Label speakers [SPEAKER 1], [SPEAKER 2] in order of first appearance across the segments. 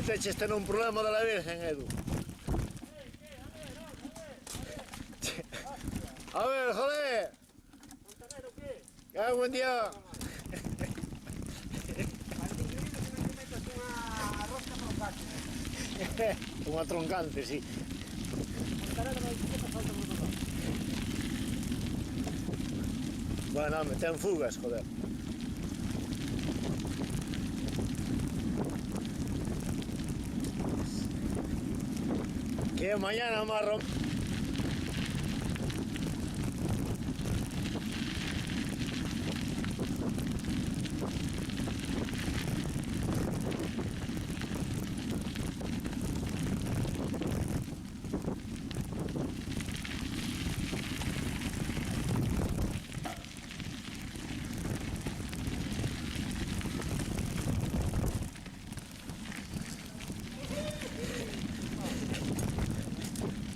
[SPEAKER 1] Meteche este un problema de la Virgen, Edu. A ver, joder.
[SPEAKER 2] ¿Fontanero qué?
[SPEAKER 1] ¿Qué hago en día?
[SPEAKER 2] Al increíble que no te metas una rosca troncante.
[SPEAKER 1] Unha troncante, sí.
[SPEAKER 2] Fontanero no bicicleta falta un montón.
[SPEAKER 1] Bueno, me ten fugas, joder. Que mañana marrón.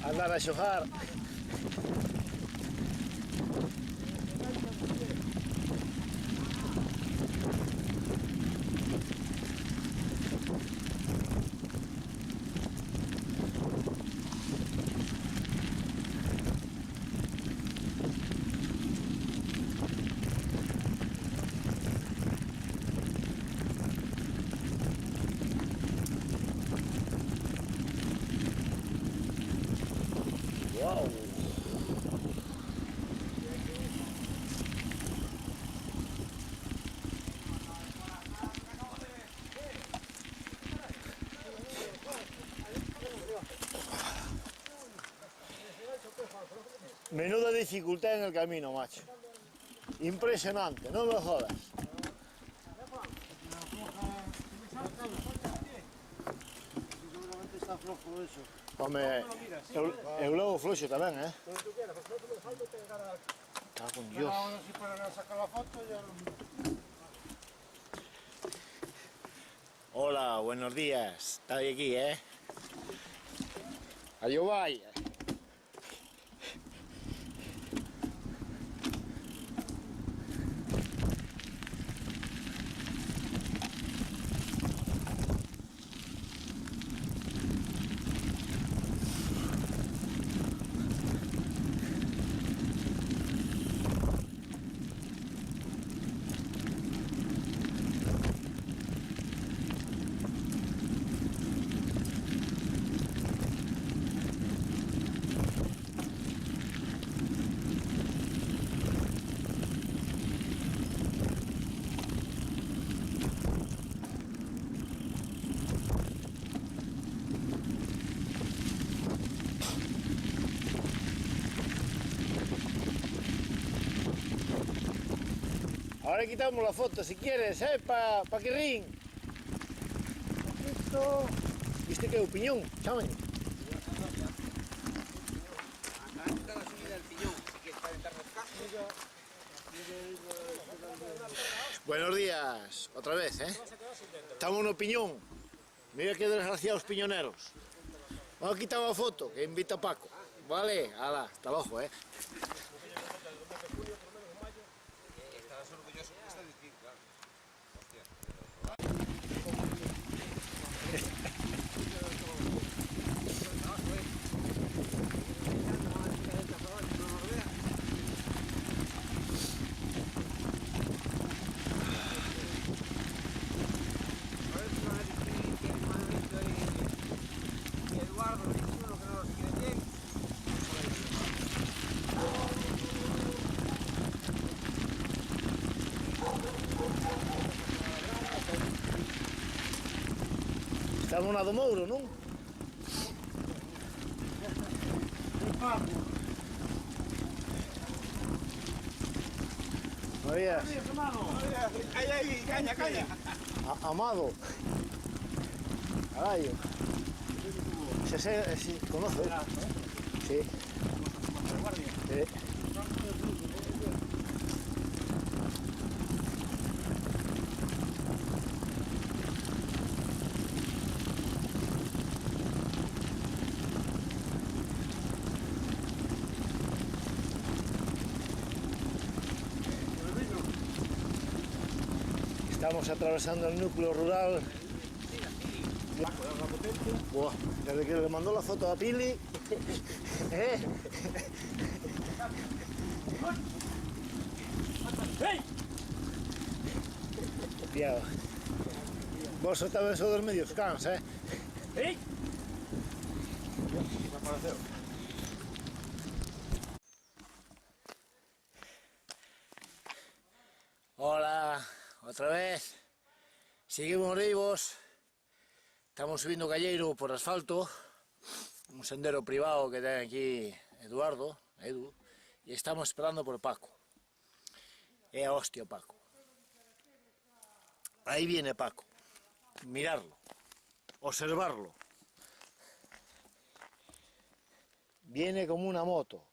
[SPEAKER 1] Andar a xogar. Wow. Menuda dificultad en el camino, macho. Impresionante, no me jodas.
[SPEAKER 2] Seguramente está flojo eso.
[SPEAKER 1] Home, eu logo fluxo tamén,
[SPEAKER 2] Como tú quieras, porque no me falta pegar a...
[SPEAKER 1] Cago en Dios.
[SPEAKER 2] Ahora si para sacar la foto ya no...
[SPEAKER 1] Hola, buenos días. Está aquí, Adiós, vaya. Ahora quitamos la foto si quieres, pa Quirrín.
[SPEAKER 2] Esto...
[SPEAKER 1] ¿Viste que opinión? Chamen.
[SPEAKER 3] Acá está la subida del piñón, así que está en Tarrasca.
[SPEAKER 1] Buenos días, otra vez, Estamos en opinión. Mira qué desgraciados piñoneros. Vamos a quitar una foto, que invita a Paco. Vale, ala, hasta abajo,
[SPEAKER 3] Estarás orgulloso porque está difícil, claro. Eduardo, que es uno que no los quiere bien.
[SPEAKER 1] Estamos na do Mouro, non? Marías.
[SPEAKER 3] Ahí, caña, caña.
[SPEAKER 1] Amado. Carallo. Sí, conoce. Sí. Sí. Estamos atravesando el núcleo rural. Buah, desde que le mandó la foto a Pili. Tío. Vos tamén sodes medios cans, Hola, otra vez. Seguimos vivos. Estamos subindo Calleiro por asfalto, un sendero privado que ten aquí Edu, y estamos esperando por Paco. É a hostia Paco. Ahí viene Paco. Mirarlo, observarlo. Viene como una moto.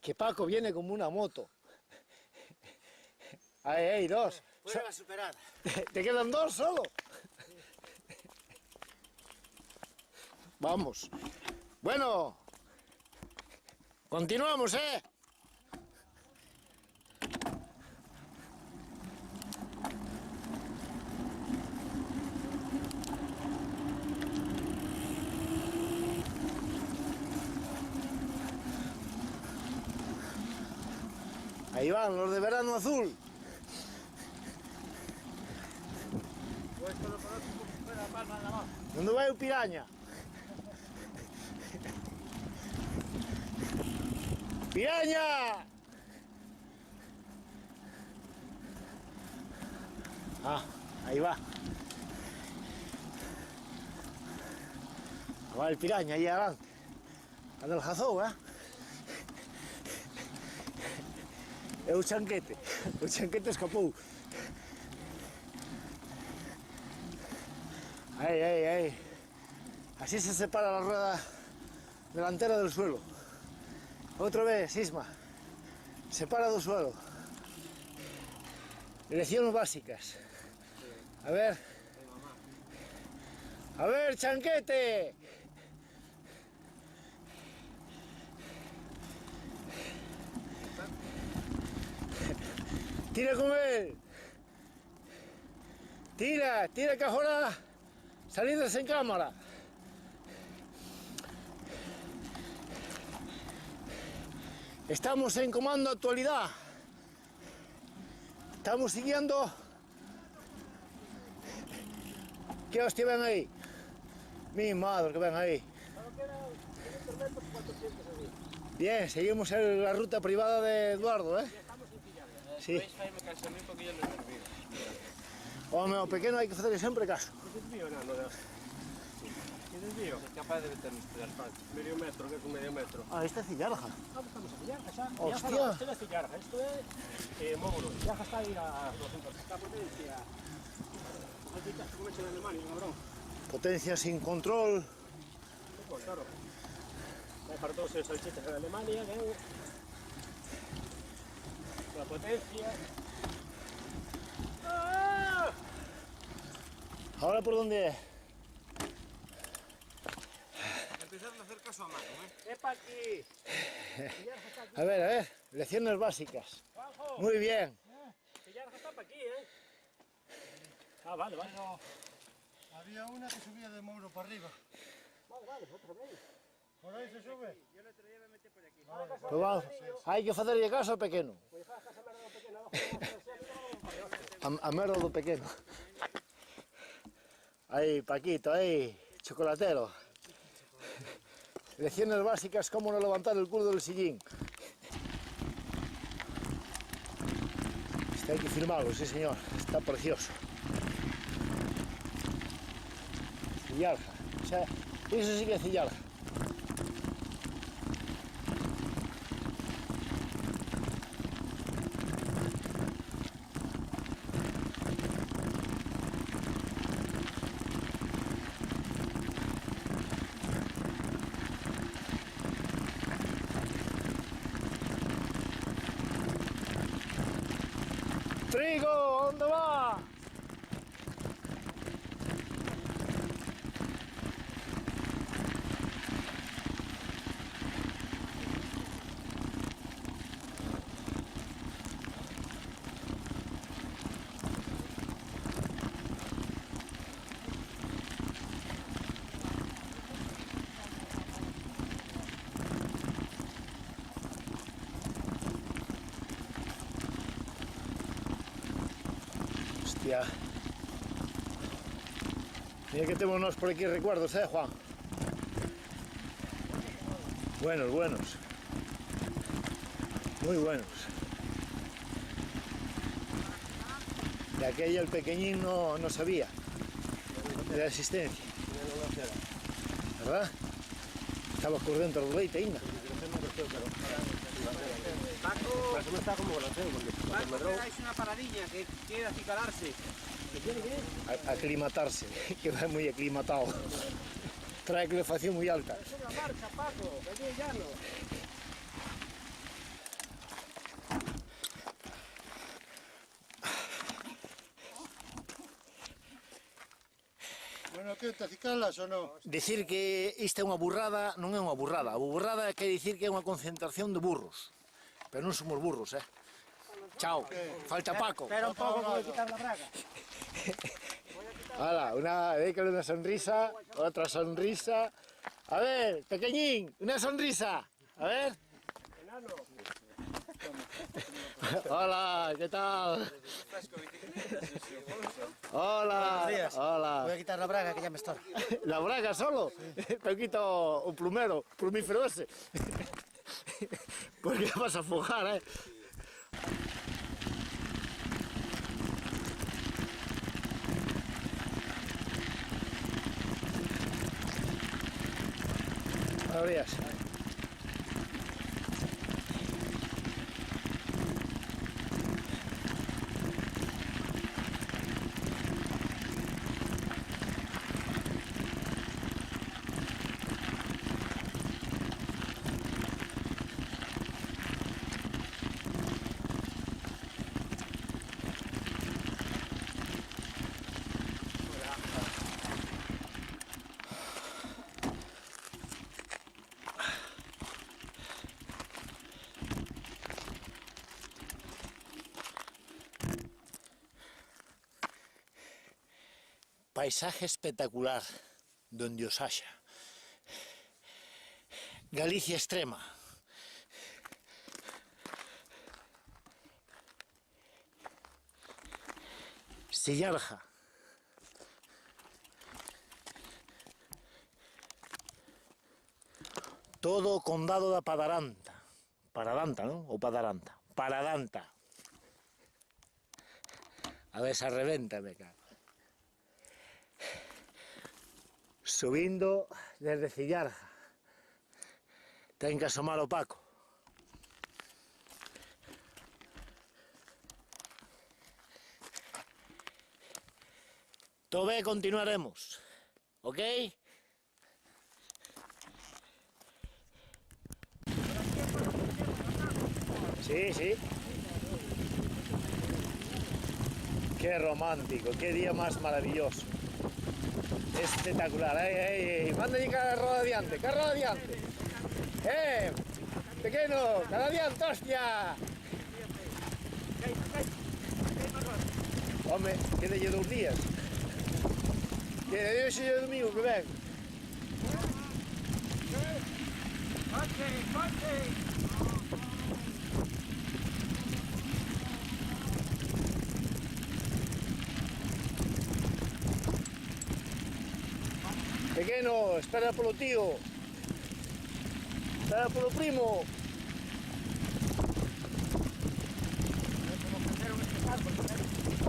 [SPEAKER 1] Que Paco viene como una moto. Ahí, dos.
[SPEAKER 2] Prueba superada.
[SPEAKER 1] ¿Te quedan dos solo? Vamos. Bueno. Continuamos, Ahí van los de verano azul. ¿Dónde va el piraña? ¡Piraña! Ah, ahí va. Va el piraña ahí adelante. Adelgazó, É o chanquete escapou. Ahí. Así se separa la rueda delantera del suelo. Otra vez, Isma. Separa do suelo. Lecciones básicas. A ver. A ver, chanquete. Tira con él. Tira que ahora salidas en cámara. Estamos en comando actualidad. Estamos siguiendo. ¿Qué hostia ven ahí? Mi madre que ven ahí. Bien, seguimos en la ruta privada de Eduardo, Sí. Home, ao pequeno hai que facerle sempre caso.
[SPEAKER 2] Desvío, non, no deus. Que desvío? É capaz de meternos por asfalto. Medio metro, que é con medio metro.
[SPEAKER 1] Ah, esta é Cillarja.
[SPEAKER 2] Estamos a Cillarja xa.
[SPEAKER 1] Hostia.
[SPEAKER 2] Isto é Cillarja, isto é Mógulo. Cillarja está aí a 200. Está potencia. As dicas que comechen en Alemania, cabrón.
[SPEAKER 1] Potencia sin control.
[SPEAKER 2] Pues claro. Para todos os salchichas en Alemania, la potencia. ¡Ah!
[SPEAKER 1] Ahora por dónde es?
[SPEAKER 3] Empezaron a hacer caso a mano,
[SPEAKER 2] ¡Epa aquí!
[SPEAKER 1] A ver, lecciones básicas.
[SPEAKER 2] ¡Juanjo!
[SPEAKER 1] Muy bien.
[SPEAKER 2] Cillarja está para aquí, Ah, vale.
[SPEAKER 4] Había una que subía de Mouro para arriba.
[SPEAKER 2] Vale, otra vez.
[SPEAKER 4] ¿Por ahí se sube?
[SPEAKER 3] Yo el otro día me metí por aquí.
[SPEAKER 1] Pues vamos, hai que facerlle caso ao pequeno.
[SPEAKER 2] Pues deja esa merda pequena abajo.
[SPEAKER 1] A merda do pequeno. Aí, Paquito, aí, chocolatero. Lecciones básicas, cómo no levantar el culo del sillín. Este hay que firmarlo, sí señor, está precioso. Cillarja, o sea, eso sí que es Cillarja. Trigo, ¿dónde va? Hostia. Mira que tenemos nós por aquí recuerdos, Juan? Buenos, buenos. Muy buenos. De aquella el pequeñín no sabía de la existencia. ¿Verdad? Estaba corriendo al leite ainda.
[SPEAKER 2] Paco, no está como grosero, porque
[SPEAKER 3] Paco, pegáis una paradilla que quiere acicalarse.
[SPEAKER 2] ¿qué tiene que ir?
[SPEAKER 1] Aclimatarse, que va muy aclimatado. Trae calefacción muy alta.
[SPEAKER 2] Es una marcha, Paco, que aquí ya no.
[SPEAKER 4] Bueno, que te acicalas ou non?
[SPEAKER 1] Dicir que isto é unha burrada non é unha burrada. A burrada quer dicir que é unha concentración de burros. Pero non somos burros, Chao, falta Paco.
[SPEAKER 2] Espera un poco que voy a quitar la braga.
[SPEAKER 1] Hala, dedícale una sonrisa, otra sonrisa. A ver, pequeñín, una sonrisa. A ver.
[SPEAKER 2] Enano.
[SPEAKER 1] Hola, ¿qué tal? Hola, hola.
[SPEAKER 4] Voy a quitar la braga que ya me estorba.
[SPEAKER 1] La braga solo. Te quito un plumero, plumífero ese. Porque vas a afogar, Abrías. Paisaje espectacular, donde os haxa. Galicia extrema. Sillarja. Todo o condado da Padaranta. Paradanta, non? Ou Padaranta? Paradanta. A ver se reventa, me cago. Subindo desde Cillarja. Ten que asomar o Paco. Tove continuaremos, ok? Sí, sí. Qué romántico, qué día más maravilloso. Espectacular, manda carro adiante, carro adiante. Pequeño, carro adiante, hostia. Hombre, quédelle 2 días. Que hoxe é o domingo que ven. Pequeno, espera polo tío. Espera polo primo.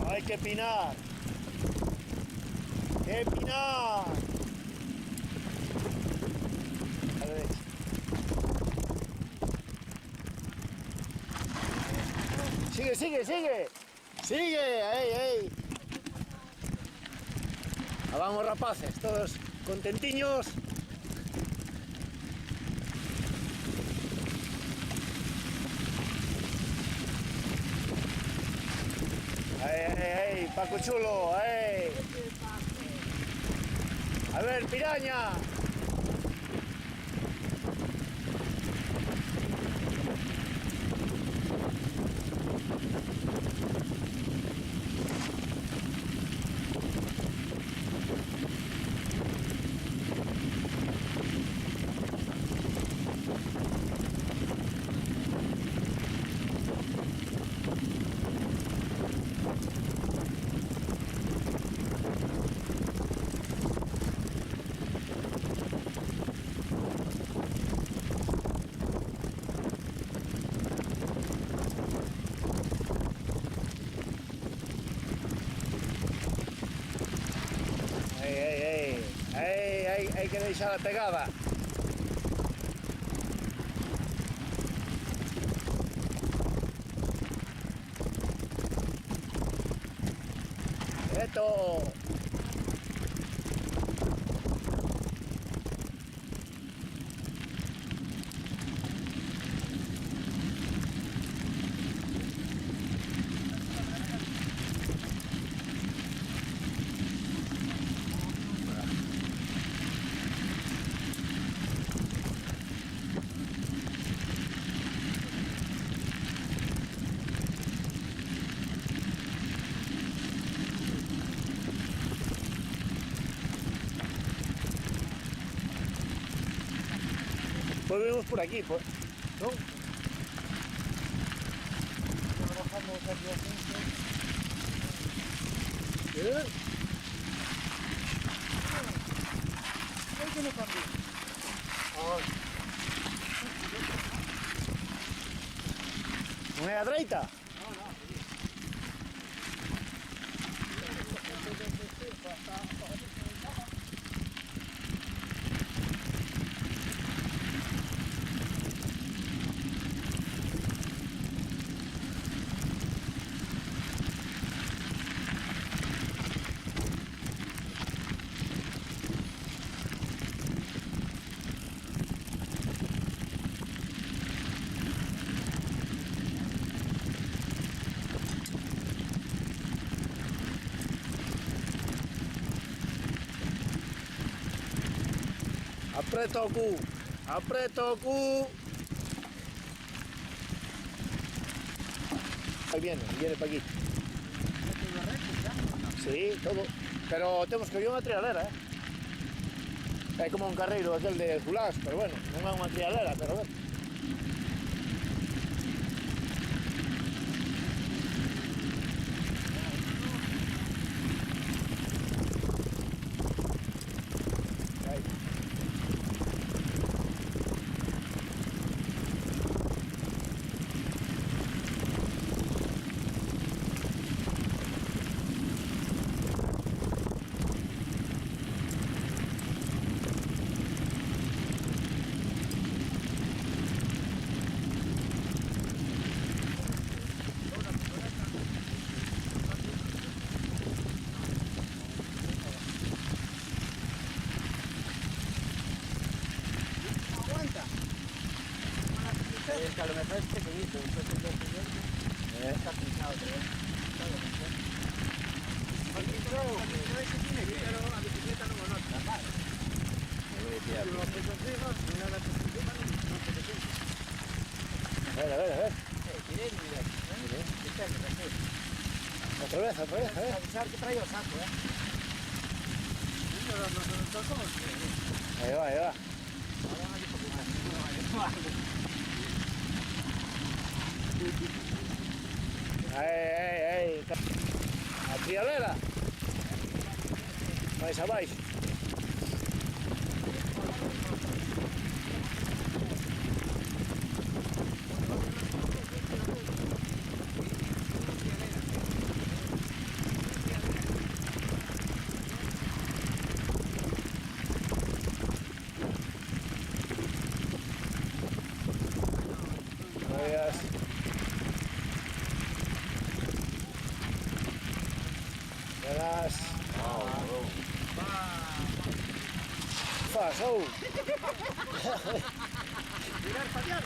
[SPEAKER 1] Hai que pinar. ¡Que pinar! A ver. Sigue, sigue, sigue. Sigue, ahí. Vamos, rapaces, todos contentiños. Paco chulo, A ver, piraña. que deixar a pegada. Esto. Volvemos por aquí, pues, ¿no?
[SPEAKER 4] Trabajamos aquí al centro.
[SPEAKER 1] ¿Eh?
[SPEAKER 4] Hay que no cambie.
[SPEAKER 1] Non é a dereita? Apreta o cu, apreta o cu. Ahí viene para aquí. Sí, todo. Pero temos que ir unha trialera, É como un carreiro aquel de Zulás, pero bueno, non é unha trialera, pero bueno.
[SPEAKER 3] El calómetro es pequeñito, entonces lo siguiente está pintado, creo. Aquí creo que tiene que pero la bicicleta no conozca, claro. Los que se fijan, y nada que se fijan, no se le siente.
[SPEAKER 1] A ver.
[SPEAKER 3] Tiré y mira,
[SPEAKER 1] Otra vez, a ver.
[SPEAKER 3] avisar que traigo saco,
[SPEAKER 1] Ahí va. Aí. A trialera. Mais abaixo. Verás. Faz,
[SPEAKER 2] Mirar para allá,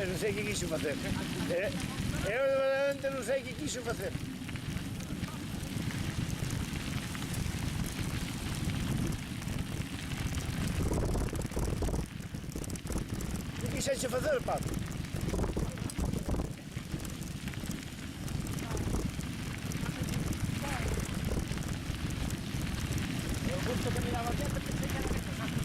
[SPEAKER 1] non sei que quixo facer. Eu verdadeiramente non sei que quixo facer. Que quixeche facer, Paco?
[SPEAKER 3] Eu justo que miraba aquí, pensé que era esto, saco.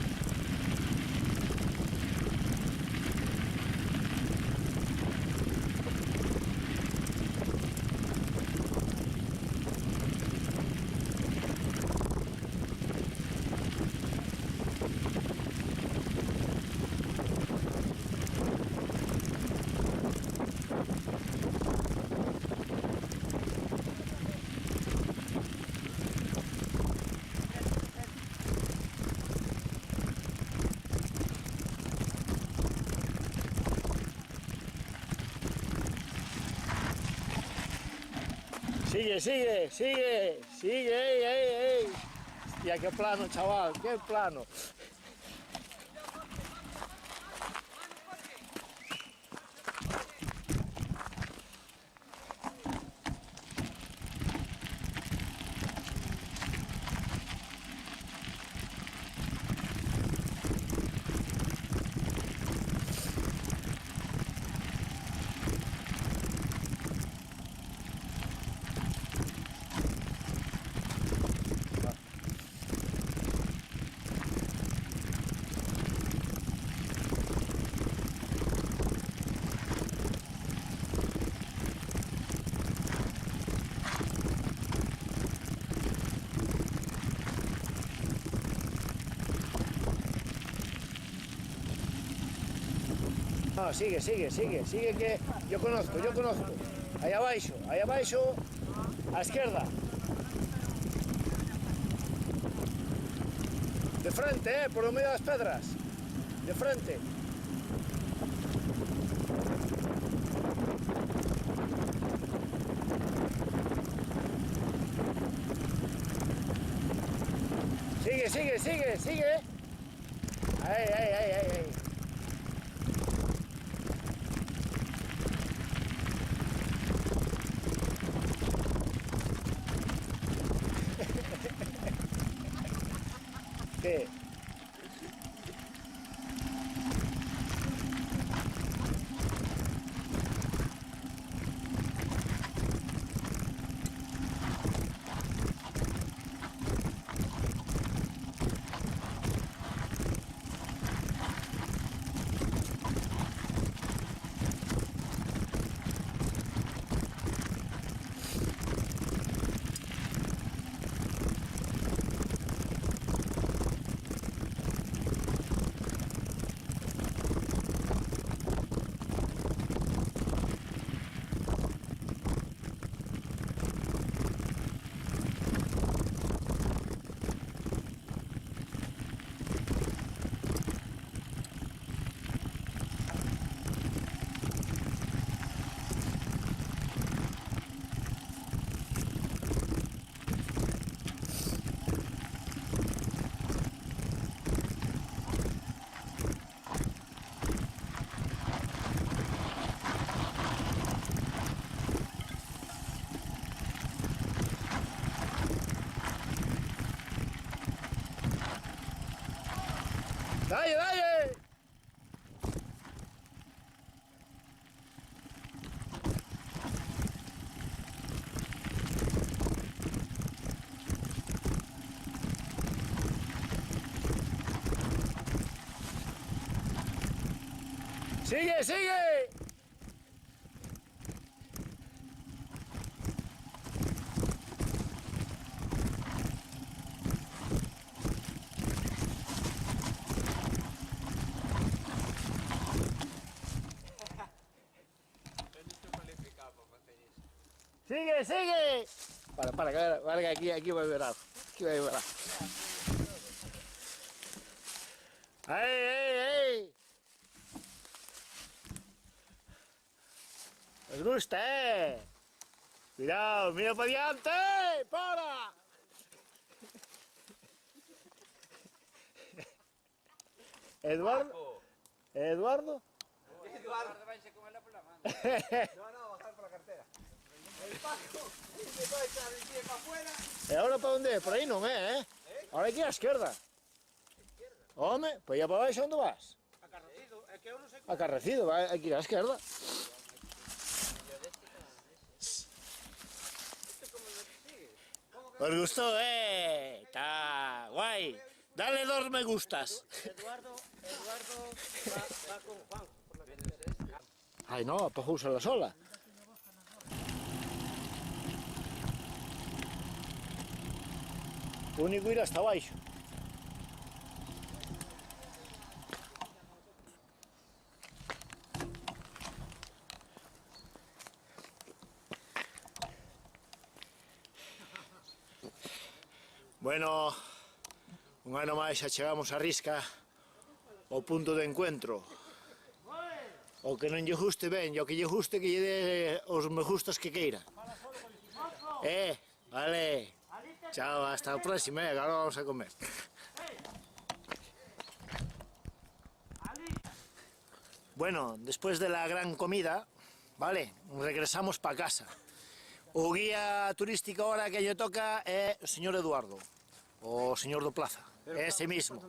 [SPEAKER 1] Sigue, sigue, sigue, sigue, ey. Hostia, qué plano, chaval, qué plano. No, sigue, sigue, sigue, sigue que yo conozco. Ahí abaixo, a izquierda. De frente, por lo medio de las pedras. De frente. Sigue, sigue, sigue, sigue. Ahí. ¿Qué? ¡Dale! ¡Sigue, sigue! ¡Sigue, sigue! Para, que aquí va a haber algo. ¡Ey! ¿Os gusta, Cuidado, mira para adelante, ¡para! ¿Eduardo?
[SPEAKER 3] Eduardo vai se con ela pola mano. No, bajar por la cartera. El Paco, se va a echar el pie para afuera.
[SPEAKER 1] ¿Y ahora para dónde? Por ahí no ¿eh? Ahora aquí a la izquierda. Hombre, pues ya para abajo, ¿dónde vas?
[SPEAKER 2] A Carrecido, es que eu non sei
[SPEAKER 1] A Carrecido, va aquí a la izquierda. ¿Os gustó, Está guay. Dale 2 me gustas.
[SPEAKER 2] Eduardo va con Juan por la carretera.
[SPEAKER 1] Ay, no, pues úsala sola. Único ir hasta abajo. Bueno, un ano máis xa chegamos a Risca, ao punto de encuentro. O que non lle guste ben, e o que lle guste que lle dé os me gustas que queira. Vale. Chao, hasta la próxima, que ahora vamos a comer. Bueno, después de la gran comida, vale, regresamos para casa. O guía turístico ahora que yo toca es el señor Eduardo, o señor do Plaza, ese mismo.